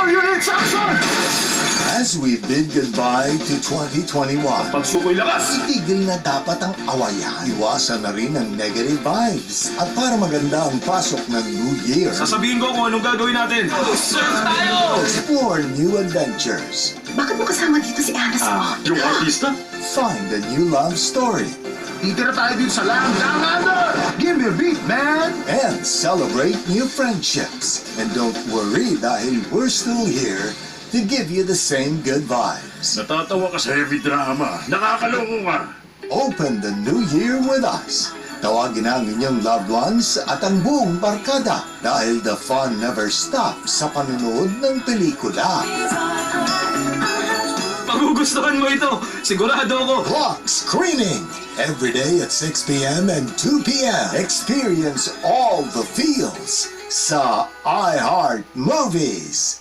All units, action! As we bid goodbye to 2021, Pagsukoy lakas! itigil na dapat ang awayan. Iwasan na rin ang negative vibes. At para maganda ang pasok ng New Year, Sasabihin ko kung anong gagawin natin. Surf tayo! explore new adventures. Bakit mo kasama dito si Anas mo? Yung artista? Find a new love story. Titira tayo dito sa Lang Down Under! Give me a beat, man! And celebrate new friendships. And don't worry dahil we're still here to give you the same good vibes. Natatawa ka sa heavy drama. Nakakaloko ka. Open the new year with us. Tawagin ang inyong loved ones at ang buong barkada dahil the fun never stops sa panunood ng pelikula. Magugustuhan mo ito. Sigurado ako. Clock screening every day at 6 p.m. and 2 p.m. Experience all the feels sa iHeart Movies.